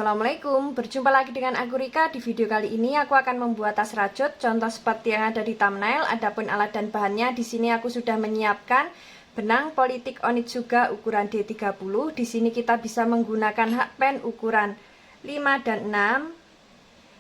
Assalamualaikum, berjumpa lagi dengan aku Rika. Di video kali ini aku akan membuat tas rajut, contoh seperti yang ada di thumbnail. Adapun alat dan bahannya, di sini aku sudah menyiapkan benang politik Onitsuga ukuran D30. Di sini kita bisa menggunakan hakpen ukuran 5 dan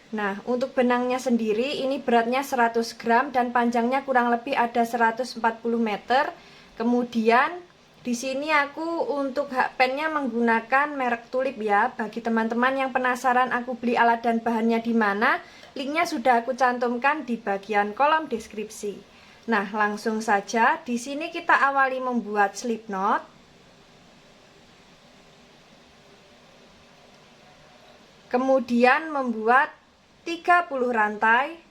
6. Nah, untuk benangnya sendiri ini beratnya 100 gram dan panjangnya kurang lebih ada 140 meter. Kemudian di sini aku untuk hakpennya menggunakan merek Tulip ya. Bagi teman-teman yang penasaran aku beli alat dan bahannya di mana, linknya sudah aku cantumkan di bagian kolom deskripsi. Nah, langsung saja di sini kita awali membuat slip knot. Kemudian membuat 30 rantai.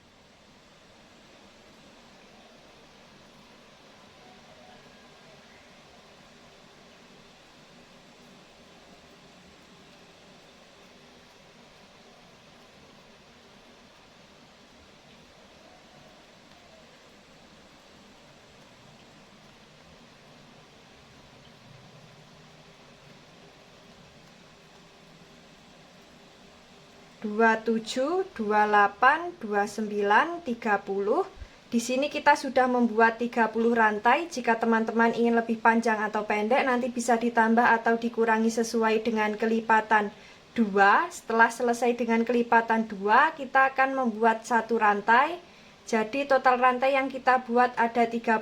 Dua 27, 28, 29, 30. Di sini kita sudah membuat 30 rantai. Jika teman-teman ingin lebih panjang atau pendek, nanti bisa ditambah atau dikurangi sesuai dengan kelipatan 2. Setelah selesai dengan kelipatan 2, kita akan membuat satu rantai. Jadi total rantai yang kita buat ada 31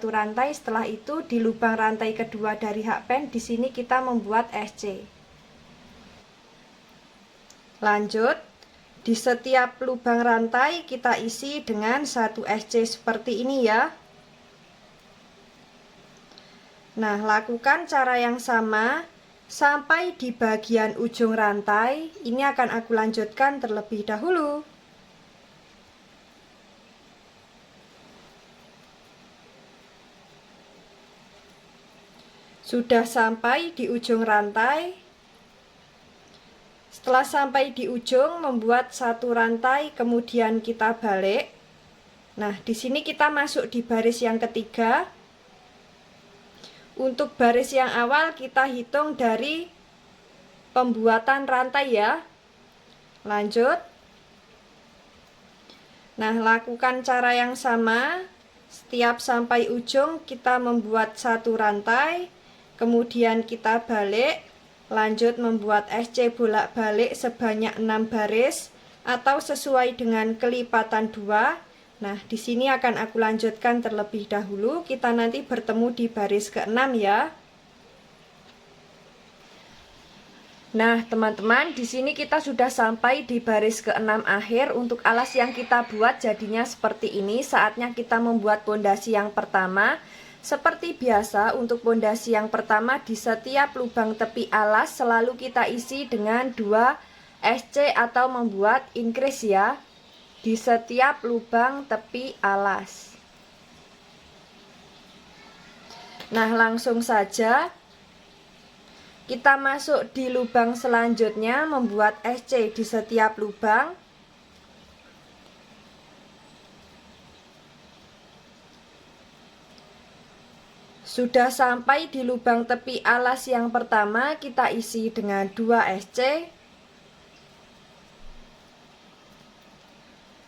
rantai. Setelah itu di lubang rantai kedua dari hakpen, di sini kita membuat SC. Lanjut, di setiap lubang rantai kita isi dengan satu SC seperti ini ya. Nah, lakukan cara yang sama sampai di bagian ujung rantai. Ini akan aku lanjutkan terlebih dahulu. Sudah sampai di ujung rantai. Setelah sampai di ujung, membuat satu rantai, kemudian kita balik. Nah, di sini kita masuk di baris yang ketiga. Untuk baris yang awal kita hitung dari pembuatan rantai ya. Lanjut. Nah, lakukan cara yang sama. Setiap sampai ujung kita membuat satu rantai, kemudian kita balik. Lanjut membuat SC bolak-balik sebanyak 6 baris atau sesuai dengan kelipatan 2. Nah, di sini akan aku lanjutkan terlebih dahulu. Kita nanti bertemu di baris ke-6 ya. Nah, teman-teman, di sini kita sudah sampai di baris ke-6 akhir. Untuk alas yang kita buat jadinya seperti ini. Saatnya kita membuat pondasi yang pertama. Seperti biasa, untuk pondasi yang pertama di setiap lubang tepi alas selalu kita isi dengan 2 SC atau membuat increase ya. Di setiap lubang tepi alas. Nah, langsung saja kita masuk di lubang selanjutnya membuat SC di setiap lubang. Sudah sampai di lubang tepi alas yang pertama, kita isi dengan 2 SC.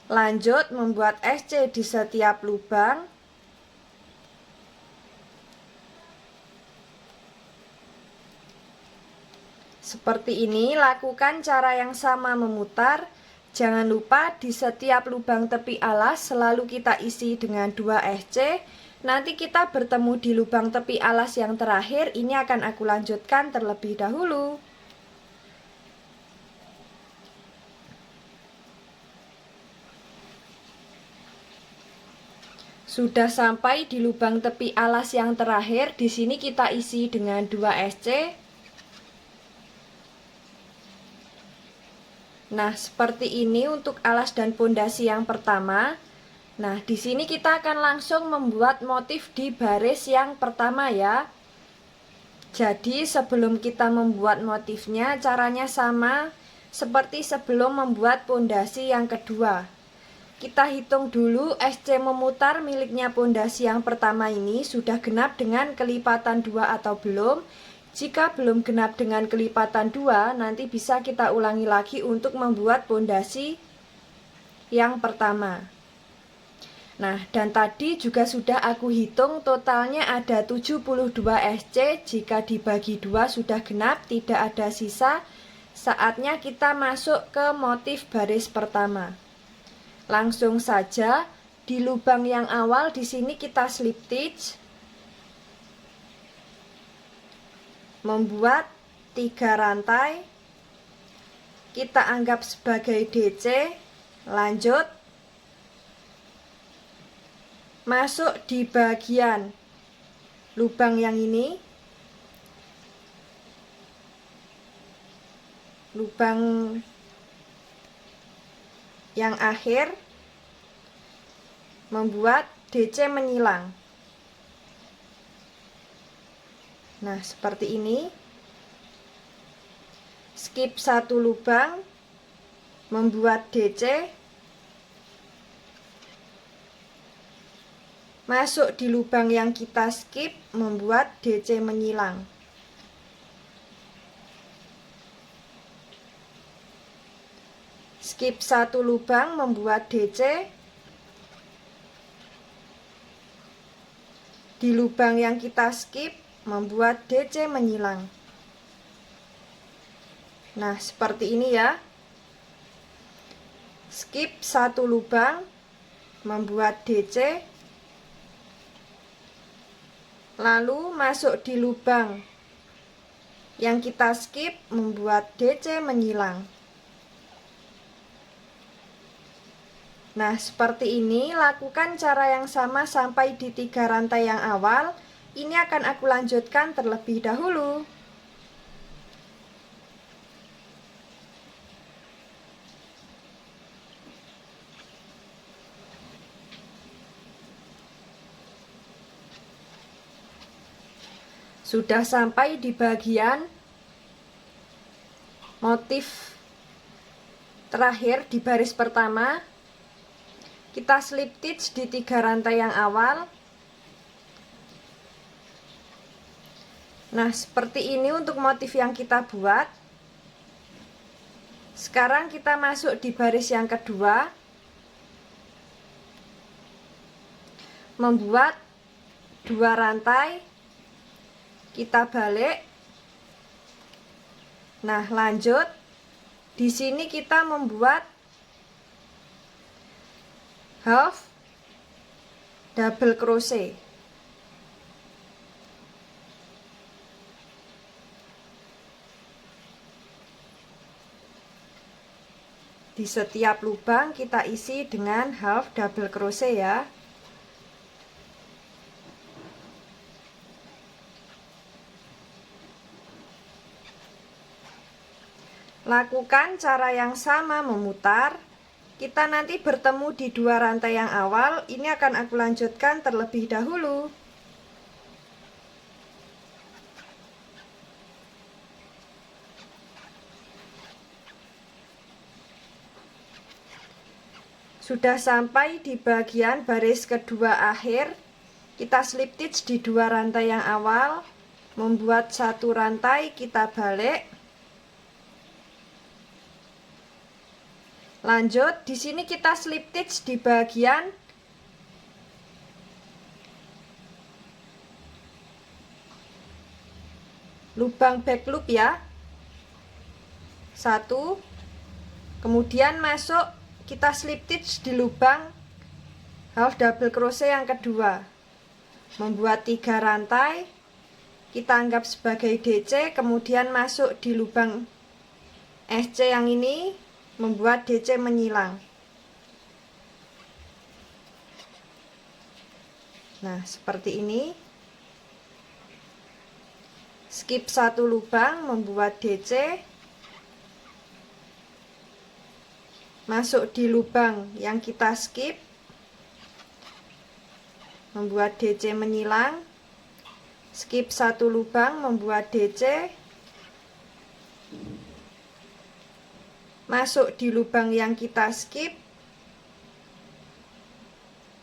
Lanjut membuat SC di setiap lubang. Seperti ini, lakukan cara yang sama memutar. Jangan lupa di setiap lubang tepi alas selalu kita isi dengan 2 SC. Nanti kita bertemu di lubang tepi alas yang terakhir. Ini akan aku lanjutkan terlebih dahulu. Sudah sampai di lubang tepi alas yang terakhir. Di sini kita isi dengan 2 SC. Nah, seperti ini untuk alas dan pondasi yang pertama. Nah, di sini kita akan langsung membuat motif di baris yang pertama ya. Jadi, sebelum kita membuat motifnya, caranya sama seperti sebelum membuat pondasi yang kedua. Kita hitung dulu SC memutar miliknya pondasi yang pertama ini sudah genap dengan kelipatan 2 atau belum. Jika belum genap dengan kelipatan 2, nanti bisa kita ulangi lagi untuk membuat pondasi yang pertama. Nah, dan tadi juga sudah aku hitung totalnya ada 72 SC. Jika dibagi 2 sudah genap, tidak ada sisa. Saatnya kita masuk ke motif baris pertama. Langsung saja di lubang yang awal di sini kita slip stitch, membuat 3 rantai, kita anggap sebagai DC, lanjut masuk di bagian lubang yang ini, lubang yang akhir, membuat DC menyilang. Nah, seperti ini. Skip 1 lubang, membuat DC, masuk di lubang yang kita skip, membuat DC menyilang. Skip 1 lubang, membuat DC, di lubang yang kita skip, membuat DC menyilang. Nah, seperti ini ya. Skip 1 lubang, membuat DC, lalu masuk di lubang yang kita skip, membuat DC menyilang. Nah, seperti ini. Lakukan cara yang sama sampai di 3 rantai yang awal. Ini akan aku lanjutkan terlebih dahulu. Sudah sampai di bagian motif terakhir di baris pertama. Kita slip stitch di 3 rantai yang awal. Nah, seperti ini untuk motif yang kita buat. Sekarang kita masuk di baris yang kedua, membuat 2 rantai, kita balik. Nah, lanjut. Di sini kita membuat half double crochet. Di setiap lubang kita isi dengan half double crochet ya. Lakukan cara yang sama memutar. Kita nanti bertemu di 2 rantai yang awal. Ini akan aku lanjutkan terlebih dahulu. Sudah sampai di bagian baris kedua akhir. Kita slip stitch di 2 rantai yang awal, membuat 1 rantai, kita balik. Lanjut, di sini kita slip stitch di bagian lubang back loop ya. 1, kemudian masuk, kita slip stitch di lubang half double crochet yang kedua, membuat 3 rantai, kita anggap sebagai DC, kemudian masuk di lubang SC yang ini, membuat DC menyilang. Nah, seperti ini. Skip 1 lubang, membuat DC, masuk di lubang yang kita skip, membuat DC menyilang. Skip 1 lubang, membuat DC, masuk di lubang yang kita skip,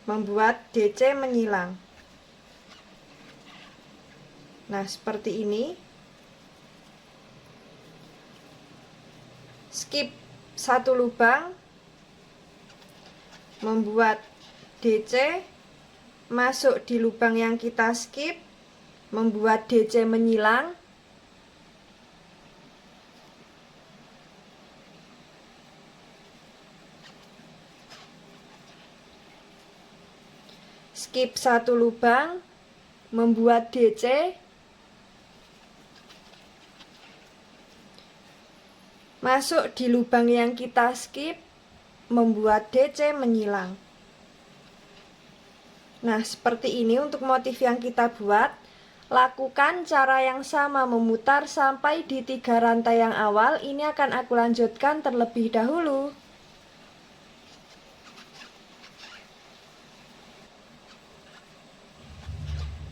membuat DC menyilang. Nah, seperti ini. skip satu lubang, membuat DC, masuk di lubang yang kita skip, membuat DC menyilang, skip satu lubang, membuat DC, masuk di lubang yang kita skip, membuat DC menyilang. Nah, seperti ini untuk motif yang kita buat. Lakukan cara yang sama memutar sampai di 3 rantai yang awal. Ini akan aku lanjutkan terlebih dahulu.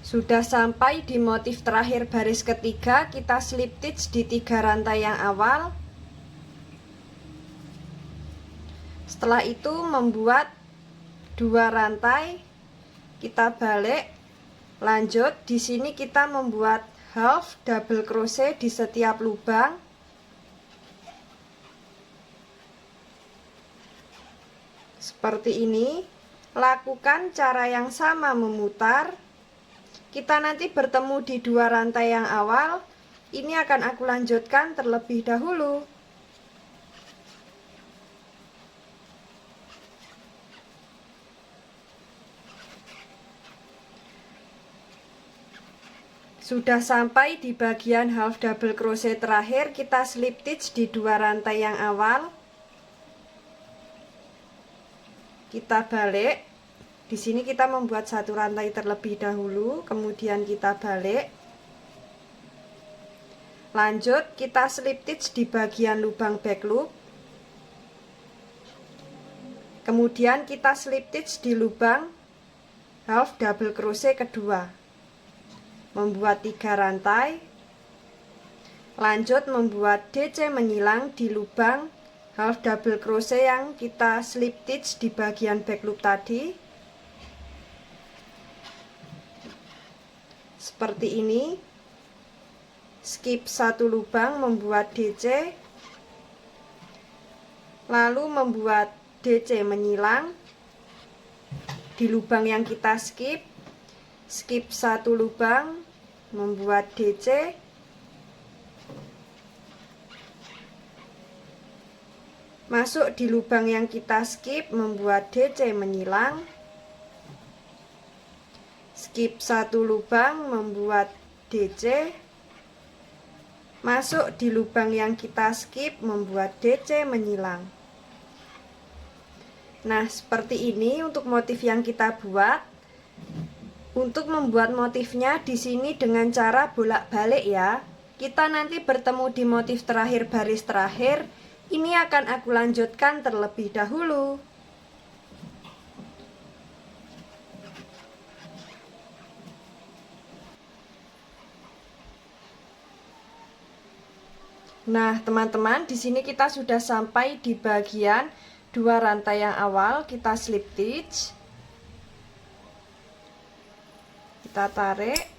Sudah sampai di motif terakhir baris ketiga, kita slip stitch di 3 rantai yang awal. Setelah itu membuat 2 rantai, kita balik, lanjut. Di sini kita membuat half double crochet di setiap lubang. Seperti ini. Lakukan cara yang sama memutar. Kita nanti bertemu di 2 rantai yang awal. Ini akan aku lanjutkan terlebih dahulu. Sudah sampai di bagian half double crochet terakhir, kita slip stitch di 2 rantai yang awal. Kita balik. Di sini kita membuat 1 rantai terlebih dahulu, kemudian kita balik. Lanjut, kita slip stitch di bagian lubang back loop. Kemudian kita slip stitch di lubang half double crochet kedua. Membuat 3 rantai, lanjut membuat DC menyilang di lubang half double crochet yang kita slip stitch di bagian back loop tadi. Seperti ini. Skip satu lubang, membuat DC, lalu membuat DC menyilang di lubang yang kita skip. Skip satu lubang, membuat DC, masuk di lubang yang kita skip, membuat DC menyilang. Skip satu lubang, membuat DC, masuk di lubang yang kita skip, membuat DC menyilang. Nah, seperti ini untuk motif yang kita buat. Untuk membuat motifnya di sini dengan cara bolak-balik ya. Kita nanti bertemu di motif terakhir baris terakhir. Ini akan aku lanjutkan terlebih dahulu. Nah, teman-teman, di sini kita sudah sampai di bagian 2 rantai yang awal. Kita slip stitch. Kita tarik.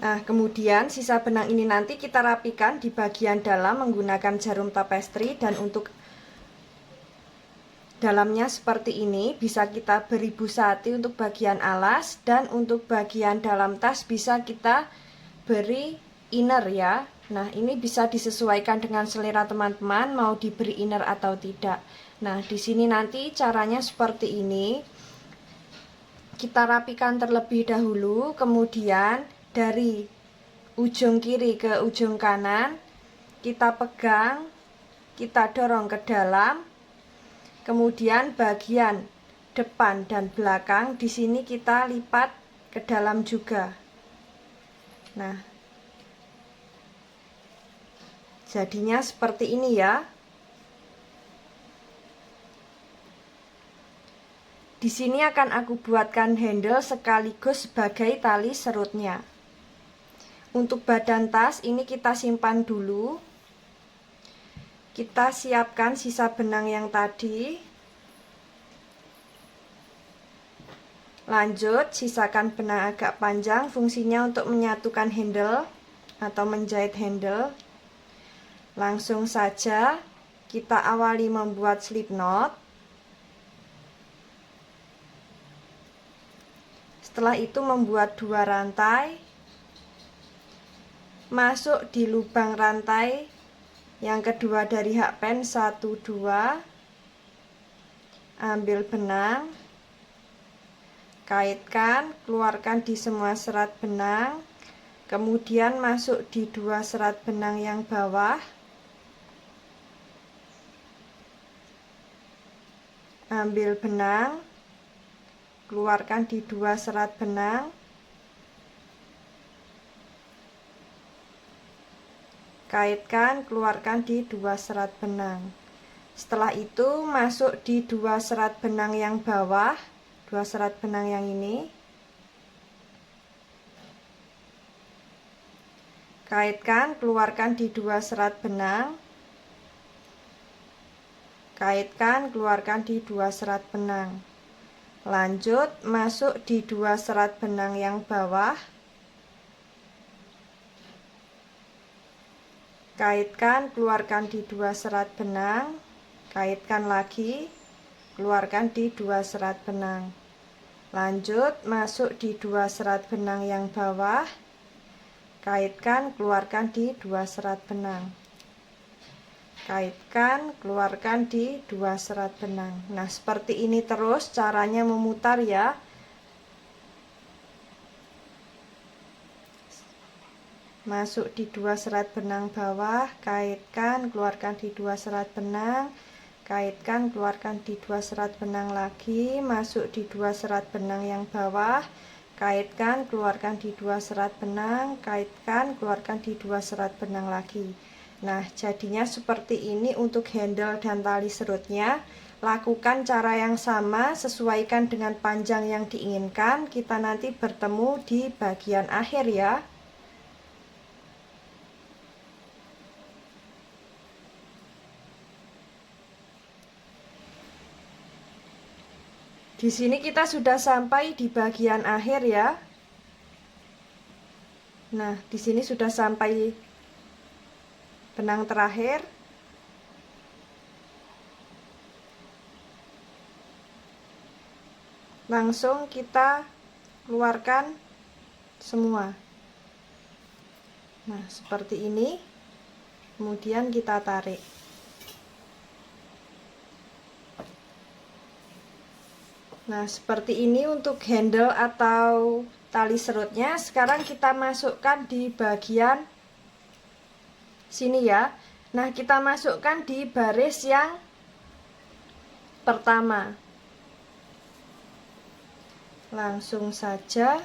Nah, kemudian sisa benang ini nanti kita rapikan di bagian dalam menggunakan jarum tapestry, dan untuk dalamnya seperti ini bisa kita beri busati untuk bagian alas, dan untuk bagian dalam tas bisa kita beri inner ya. Nah, ini bisa disesuaikan dengan selera teman-teman mau diberi inner atau tidak. Nah, di sini nanti caranya seperti ini. Kita rapikan terlebih dahulu, kemudian dari ujung kiri ke ujung kanan kita pegang, kita dorong ke dalam, kemudian bagian depan dan belakang di sini kita lipat ke dalam juga. Nah, Jadinya seperti ini ya. Di sini akan aku buatkan handle sekaligus sebagai tali serutnya. Untuk badan tas ini kita simpan dulu. Kita siapkan sisa benang yang tadi. Lanjut, sisakan benang agak panjang, fungsinya untuk menyatukan handle atau menjahit handle. Langsung saja kita awali membuat slip knot. Setelah itu membuat 2 rantai, masuk di lubang rantai yang kedua dari hakpen 1 2, ambil benang, kaitkan, keluarkan di semua serat benang, kemudian masuk di 2 serat benang yang bawah, ambil benang, keluarkan di 2 serat benang, kaitkan, keluarkan di 2 serat benang. Setelah itu masuk di 2 serat benang yang bawah, 2 serat benang yang ini, kaitkan, keluarkan di 2 serat benang, kaitkan, keluarkan di 2 serat benang. Lanjut, masuk di 2 serat benang yang bawah, kaitkan, keluarkan di 2 serat benang, kaitkan lagi, keluarkan di 2 serat benang. Lanjut, masuk di 2 serat benang yang bawah, kaitkan, keluarkan di 2 serat benang. Kaitkan, keluarkan di 2 serat benang. Nah, seperti ini terus caranya memutar ya. Masuk di 2 serat benang bawah, kaitkan, keluarkan di 2 serat benang, kaitkan, keluarkan di 2 serat benang lagi, masuk di 2 serat benang yang bawah, kaitkan, keluarkan di 2 serat benang, kaitkan, keluarkan di 2 serat benang lagi. Nah, jadinya seperti ini untuk handle dan tali serutnya. Lakukan cara yang sama, sesuaikan dengan panjang yang diinginkan. Kita nanti bertemu di bagian akhir ya. Di sini kita sudah sampai di bagian akhir ya. Nah, di sini sudah sampai benang terakhir. Langsung kita keluarkan semua. Nah, seperti ini. Kemudian kita tarik. Nah, seperti ini untuk handle atau tali serutnya. Sekarang kita masukkan di bagian sini ya. Nah, kita masukkan di baris yang pertama. Langsung saja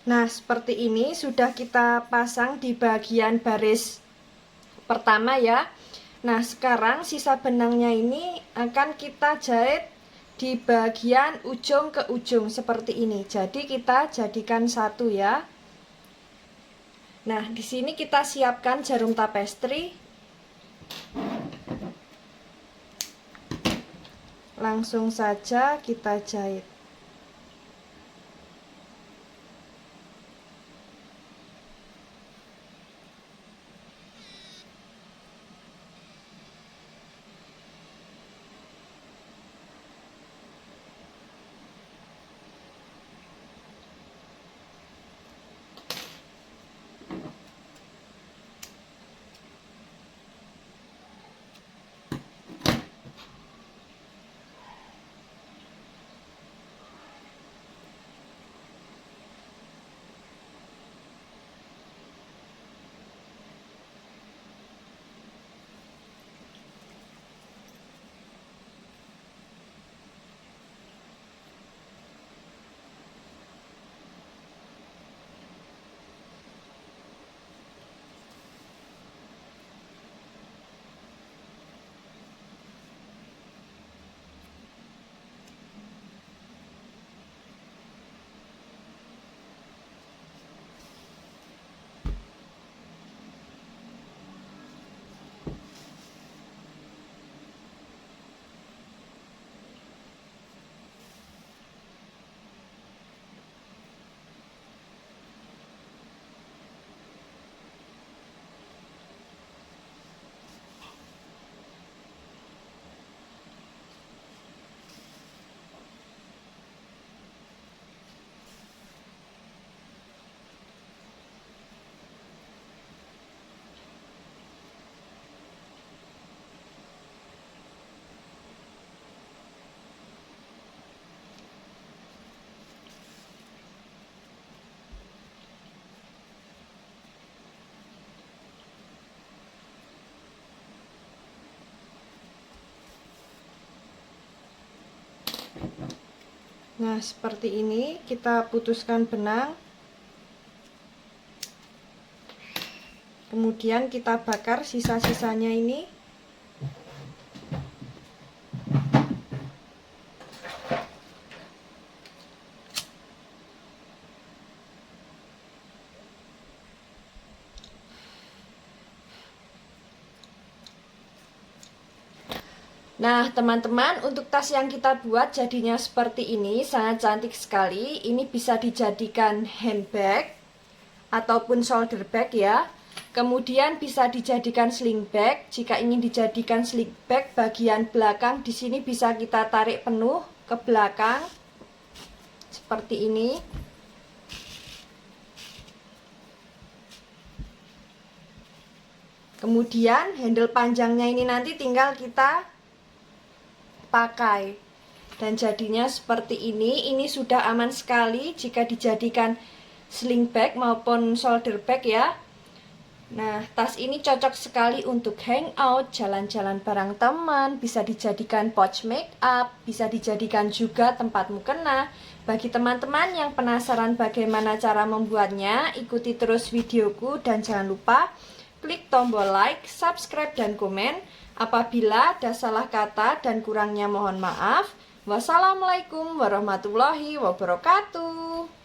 Nah, seperti ini sudah kita pasang di bagian baris pertama ya. Nah, sekarang sisa benangnya ini akan kita jahit di bagian ujung ke ujung seperti ini. Jadi kita jadikan satu ya. Nah, di sini kita siapkan jarum tapestri. Langsung saja kita jahit. Nah, seperti ini kita putuskan benang. Kemudian kita bakar sisa-sisanya ini. Nah, teman-teman, untuk tas yang kita buat jadinya seperti ini, sangat cantik sekali. Ini bisa dijadikan handbag ataupun shoulder bag ya. Kemudian bisa dijadikan sling bag. Jika ingin dijadikan sling bag, bagian belakang di sini bisa kita tarik penuh ke belakang seperti ini. Kemudian handle panjangnya ini nanti tinggal kita pakai. Dan jadinya seperti ini. Ini sudah aman sekali jika dijadikan sling bag maupun shoulder bag ya. Nah, tas ini cocok sekali untuk hangout, jalan-jalan bareng teman, bisa dijadikan pouch make up, bisa dijadikan juga tempat mukena. Bagi teman-teman yang penasaran bagaimana cara membuatnya, ikuti terus videoku dan jangan lupa klik tombol like, subscribe, dan komen. Apabila ada salah kata dan kurangnya mohon maaf. Wassalamualaikum warahmatullahi wabarakatuh.